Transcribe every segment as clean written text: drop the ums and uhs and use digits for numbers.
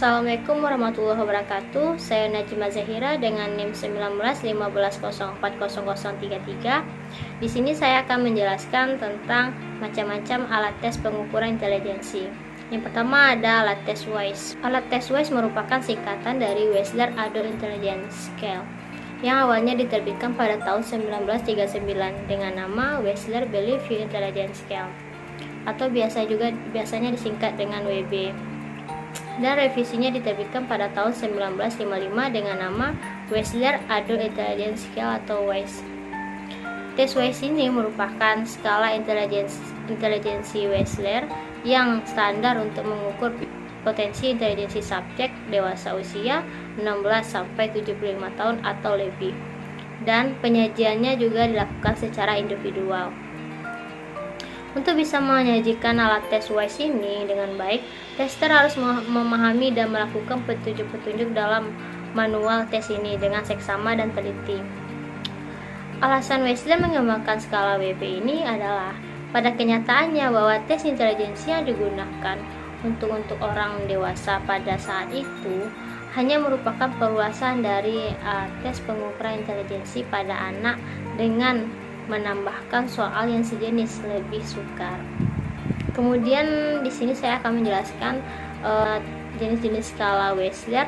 Assalamualaikum warahmatullahi wabarakatuh. Saya Najma Zahira dengan NIM 1915040033. Di sini saya akan menjelaskan tentang macam-macam alat tes pengukuran intelijensi. Yang pertama ada alat tes WISE. Alat tes WISE merupakan singkatan dari Wechsler Adult Intelligence Scale yang awalnya diterbitkan pada tahun 1939 dengan nama Wechsler Bellevue Intelligence Scale atau biasanya disingkat dengan WB. Dan revisinya diterbitkan pada tahun 1955 dengan nama Wechsler Adult Intelligence Scale atau WISE. Tes WISE ini merupakan skala intelijensi Wechsler yang standar untuk mengukur potensi intelijensi subjek dewasa usia 16 sampai 75 tahun atau lebih. Dan penyajiannya juga dilakukan secara individual. Untuk bisa menyajikan alat tes WISE ini dengan baik, tester harus memahami dan melakukan petunjuk-petunjuk dalam manual tes ini dengan seksama dan teliti. Alasan Wechsler mengembangkan skala WB ini adalah pada kenyataannya bahwa tes intelijensi yang digunakan untuk orang dewasa pada saat itu hanya merupakan perluasan dari tes pengukuran intelijensi pada anak dengan menambahkan soal yang sejenis lebih sukar. Kemudian di sini saya akan menjelaskan jenis-jenis skala Wechsler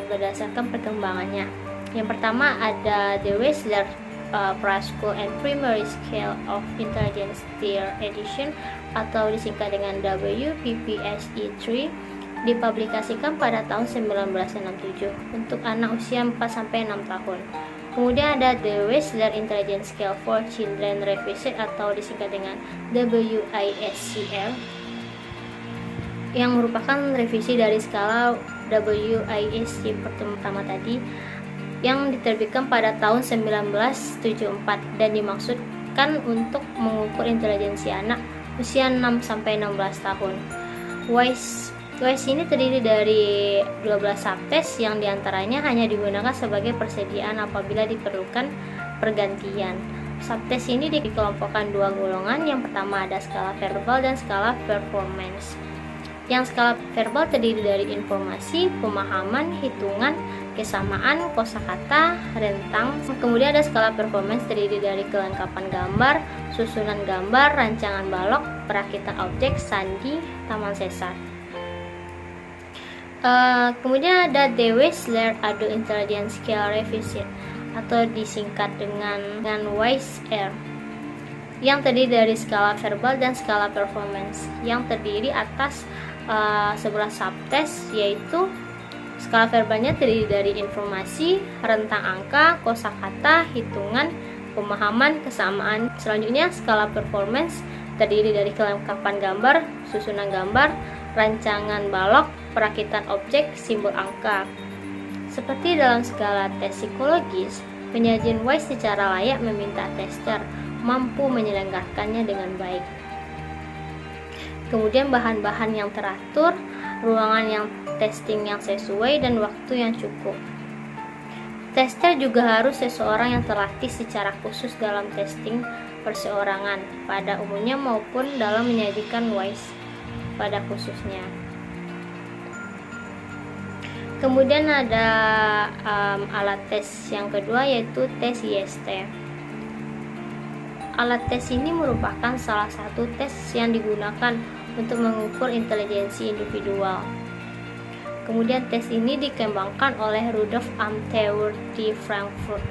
berdasarkan perkembangannya. Yang pertama ada the Wechsler Preschool and Primary Scale of Intelligence Tier Edition atau disingkat dengan WPPSE3, dipublikasikan pada tahun 1967 untuk anak usia 4-6 tahun. Kemudian ada the Wechsler Intelligence Scale for Children Revised atau disingkat dengan WISCR yang merupakan revisi dari skala WISC pertama tadi yang diterbitkan pada tahun 1974 dan dimaksudkan untuk mengukur intelijensi anak usia 6-16 tahun. WISE ini terdiri dari 12 subtes yang diantaranya hanya digunakan sebagai persediaan apabila diperlukan pergantian. Subtes ini dikelompokkan dua golongan. Yang pertama ada skala verbal dan skala performance. Yang skala verbal terdiri dari informasi, pemahaman, hitungan, kesamaan, kosakata, rentang. Kemudian ada skala performance terdiri dari kelengkapan gambar, susunan gambar, rancangan balok, perakitan objek, sandi, taman sesar. Kemudian ada the Wechsler Adult Intelligence Scale Revised atau disingkat dengan WISE-R yang terdiri dari skala verbal dan skala performance yang terdiri atas 11 subtes, yaitu skala verbalnya terdiri dari informasi, rentang angka, kosakata, hitungan, pemahaman, kesamaan. Selanjutnya skala performance terdiri dari kelengkapan gambar, susunan gambar, rancangan balok, perakitan objek, simbol angka. Seperti dalam skala tes psikologis, penyajian WISE secara layak meminta tester mampu menyelenggarakannya dengan baik. Kemudian bahan-bahan yang teratur, ruangan yang testing yang sesuai, dan waktu yang cukup. Tester juga harus seseorang yang terlatih secara khusus dalam testing perseorangan pada umumnya maupun dalam menyajikan WISE pada khususnya. Kemudian ada alat tes yang kedua yaitu tes IST. Alat tes ini merupakan salah satu tes yang digunakan untuk mengukur intelijensi individual. Kemudian tes ini dikembangkan oleh Rudolf Amtheuer di Frankfurt,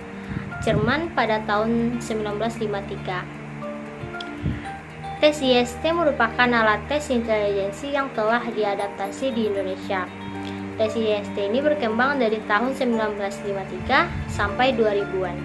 Jerman pada tahun 1953. Tes IST merupakan alat tes intelijensi yang telah diadaptasi di Indonesia. Tes IST ini berkembang dari tahun 1953 sampai 2000-an.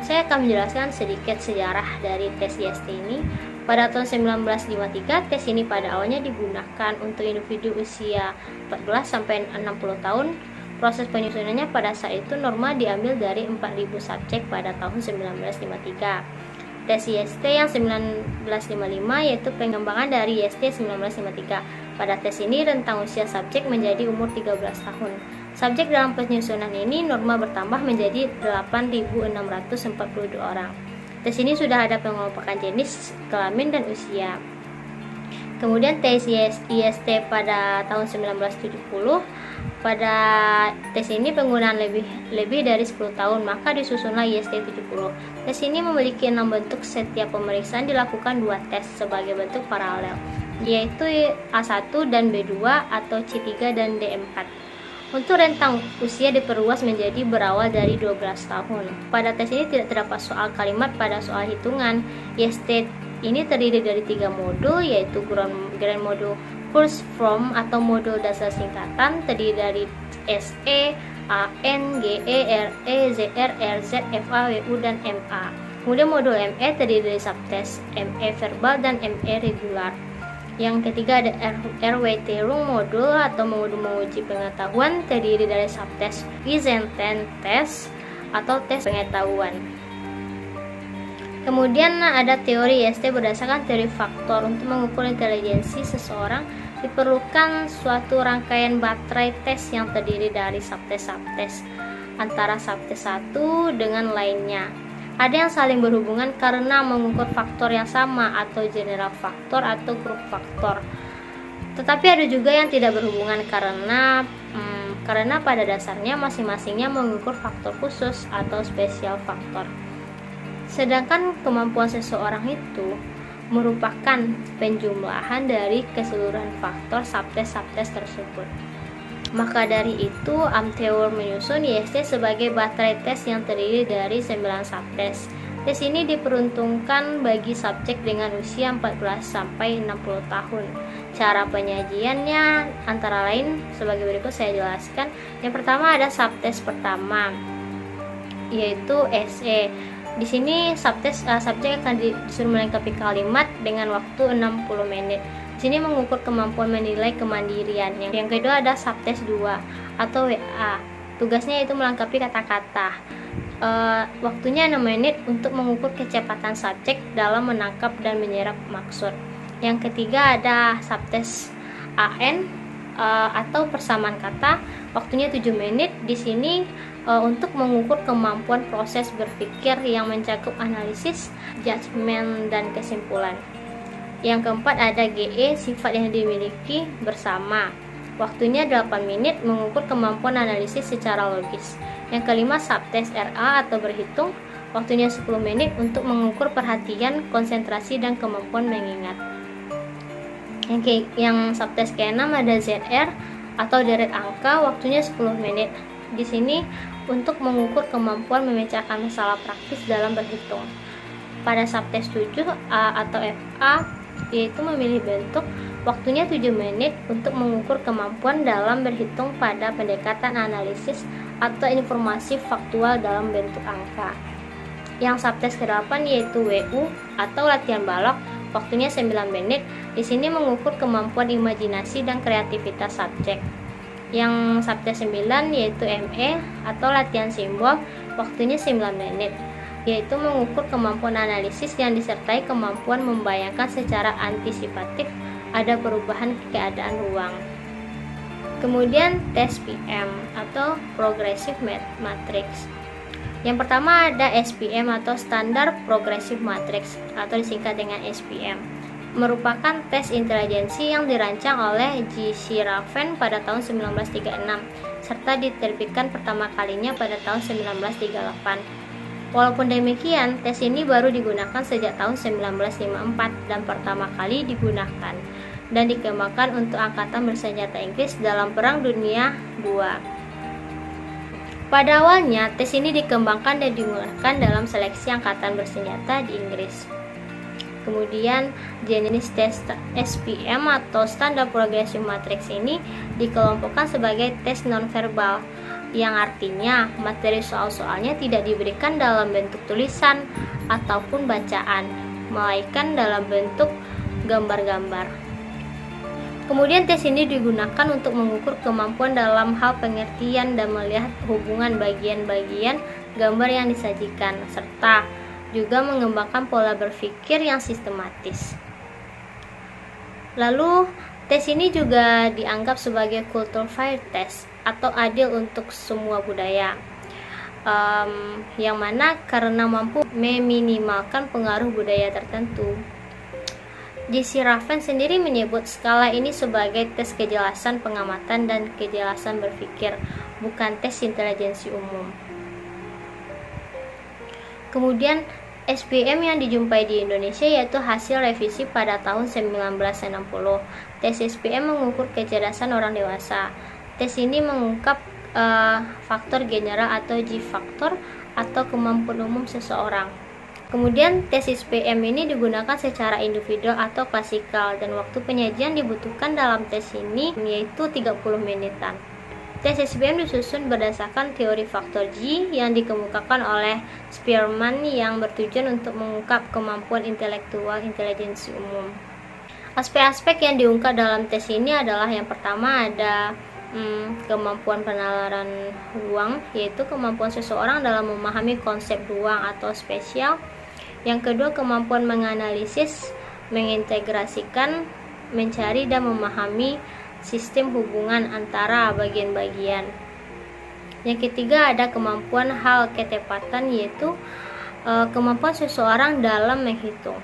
Saya akan menjelaskan sedikit sejarah dari tes IST ini. Pada tahun 1953, tes ini pada awalnya digunakan untuk individu usia 14 sampai 60 tahun. Proses penyusunannya pada saat itu norma diambil dari 4.000 subjek pada tahun 1953. Tes IST yang 1955 yaitu pengembangan dari IST 1953. Pada tes ini rentang usia subjek menjadi umur 13 tahun. Subjek dalam penyusunan ini norma bertambah menjadi 8.642 orang. Tes ini sudah ada pengelompokan jenis, kelamin, dan usia. Kemudian tes IST pada tahun 1970. Pada tes ini penggunaan lebih dari 10 tahun, maka disusunlah IST 70. Tes ini memiliki 6 bentuk. Setiap pemeriksaan dilakukan 2 tes sebagai bentuk paralel, yaitu A1 dan B2 atau C3 dan D4. Untuk rentang usia diperluas menjadi berawal dari 12 tahun. Pada tes ini tidak terdapat soal kalimat pada soal hitungan. IST ini terdiri dari 3 modul, yaitu Grand Module First Form atau modul dasar singkatan, terdiri dari SE, AN, GE, RE, ZR, RZ, FA, WU, dan MA. Kemudian modul ME terdiri dari subtes ME verbal dan ME regular. Yang ketiga ada RWT Room modul atau modul menguji pengetahuan, terdiri dari subtes Wiesenthal test atau tes pengetahuan. Kemudian ada teori IST berdasarkan teori faktor. Untuk mengukur intelijensi seseorang diperlukan suatu rangkaian baterai tes yang terdiri dari subtes-subtes antara subtes satu dengan lainnya. Ada yang saling berhubungan karena mengukur faktor yang sama atau general faktor atau grup faktor. Tetapi ada juga yang tidak berhubungan karena pada dasarnya masing-masingnya mengukur faktor khusus atau spesial faktor. Sedangkan kemampuan seseorang itu merupakan penjumlahan dari keseluruhan faktor subtes-subtes tersebut. Maka dari itu, Amtheur menyusun IST sebagai baterai tes yang terdiri dari 9 subtes. Tes ini diperuntukkan bagi subjek dengan usia 14 sampai 60 tahun. Cara penyajiannya antara lain sebagai berikut saya jelaskan. Yang pertama ada subtes pertama, yaitu SE. Di sini subjek akan disuruh melengkapi kalimat dengan waktu 60 menit. Di sini mengukur kemampuan menilai kemandirian. Yang kedua ada subtes 2 atau WA. Tugasnya itu melengkapi kata-kata. Waktunya 6 menit untuk mengukur kecepatan subjek dalam menangkap dan menyerap maksud. Yang ketiga ada subtes AN atau persamaan kata. Waktunya 7 menit. Di sini untuk mengukur kemampuan proses berpikir yang mencakup analisis, judgement, dan kesimpulan. Yang keempat ada GE, sifat yang dimiliki bersama. Waktunya 8 menit mengukur kemampuan analisis secara logis. Yang kelima subtes RA atau berhitung. Waktunya 10 menit untuk mengukur perhatian, konsentrasi, dan kemampuan mengingat. Yang subtes ke-6 ada ZR atau deret angka. Waktunya 10 menit. Di sini untuk mengukur kemampuan memecahkan masalah praktis dalam berhitung. Pada subtes 7 A atau FA, yaitu memilih bentuk. Waktunya 7 menit untuk mengukur kemampuan dalam berhitung pada pendekatan analisis atau informasi faktual dalam bentuk angka. Yang subtes ke-8 yaitu WU atau latihan balok. Waktunya 9 menit. Di sini mengukur kemampuan imajinasi dan kreativitas subjek. Yang subtes 9 yaitu ME atau latihan simbol. Waktunya 9 menit, yaitu mengukur kemampuan analisis yang disertai kemampuan membayangkan secara antisipatif ada perubahan keadaan ruang. Kemudian tes PM atau Progressive Matrix. Yang pertama ada SPM atau Standar Progressive Matrix atau disingkat dengan SPM. Merupakan tes intelijensi yang dirancang oleh J.C. Raven pada tahun 1936 serta diterbitkan pertama kalinya pada tahun 1938. Walaupun demikian, tes ini baru digunakan sejak tahun 1954 dan pertama kali digunakan dan dikembangkan untuk angkatan bersenjata Inggris dalam Perang Dunia II. Pada awalnya, tes ini dikembangkan dan digunakan dalam seleksi angkatan bersenjata di Inggris. Kemudian jenis tes SPM atau Standard Progressive Matrix ini dikelompokkan sebagai tes nonverbal, yang artinya materi soal-soalnya tidak diberikan dalam bentuk tulisan ataupun bacaan, melainkan dalam bentuk gambar-gambar. Kemudian tes ini digunakan untuk mengukur kemampuan dalam hal pengertian dan melihat hubungan bagian-bagian gambar yang disajikan, serta juga mengembangkan pola berpikir yang sistematis. Lalu, tes ini juga dianggap sebagai culture fair test atau adil untuk semua budaya, yang mana karena mampu meminimalkan pengaruh budaya tertentu. J.C. Raven sendiri menyebut skala ini sebagai tes kejelasan pengamatan dan kejelasan berpikir, bukan tes intelijensi umum. Kemudian SPM yang dijumpai di Indonesia yaitu hasil revisi pada tahun 1960. Tes SPM mengukur kecerdasan orang dewasa. Tes ini mengungkap faktor general atau G-faktor atau kemampuan umum seseorang. Kemudian tes SPM ini digunakan secara individual atau klasikal dan waktu penyajian dibutuhkan dalam tes ini yaitu 30 menitan. Tes SPM disusun berdasarkan teori faktor G yang dikemukakan oleh Spearman yang bertujuan untuk mengungkap kemampuan intelektual intelijensi umum. Aspek-aspek yang diungkap dalam tes ini adalah yang pertama ada kemampuan penalaran ruang, yaitu kemampuan seseorang dalam memahami konsep ruang atau spasial. Yang kedua, kemampuan menganalisis, mengintegrasikan, mencari dan memahami sistem hubungan antara bagian-bagian. Yang ketiga, ada kemampuan hal ketepatan, yaitu kemampuan seseorang dalam menghitung.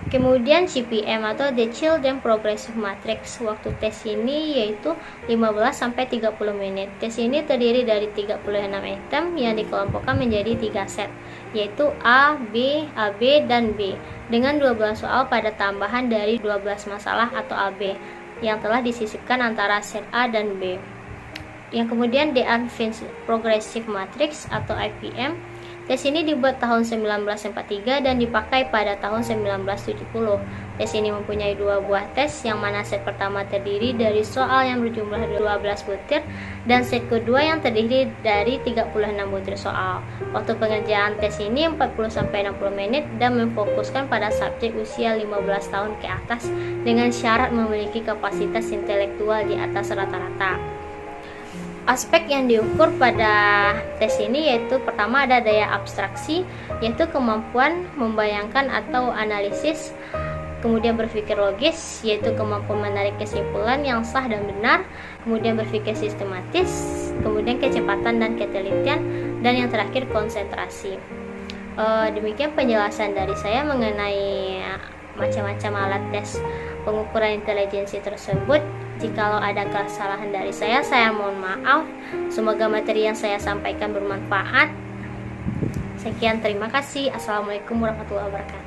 Kemudian CPM atau The Children Progressive Matrix, waktu tes ini yaitu 15-30 menit. Tes ini terdiri dari 36 item yang dikelompokkan menjadi 3 set, yaitu A, B, AB, dan B, dengan 12 soal pada tambahan dari 12 masalah atau AB yang telah disisipkan antara set A dan B. Yang kemudian The Advanced Progressive Matrix atau IPM, tes ini dibuat tahun 1943 dan dipakai pada tahun 1970. Tes ini mempunyai 2 buah tes, yang mana set pertama terdiri dari soal yang berjumlah 12 butir dan set kedua yang terdiri dari 36 butir soal. Waktu pengerjaan tes ini 40-60 menit dan memfokuskan pada subjek usia 15 tahun ke atas dengan syarat memiliki kapasitas intelektual di atas rata-rata. Aspek yang diukur pada tes ini yaitu pertama ada daya abstraksi, yaitu kemampuan membayangkan atau analisis, kemudian berpikir logis, yaitu kemampuan menarik kesimpulan yang sah dan benar, kemudian berpikir sistematis, kemudian kecepatan dan ketelitian, dan yang terakhir konsentrasi. Demikian penjelasan dari saya mengenai macam-macam alat tes pengukuran intelijensi tersebut. Jikalau ada kesalahan dari saya mohon maaf. Semoga materi yang saya sampaikan bermanfaat. Sekian, terima kasih. Assalamualaikum warahmatullahi wabarakatuh.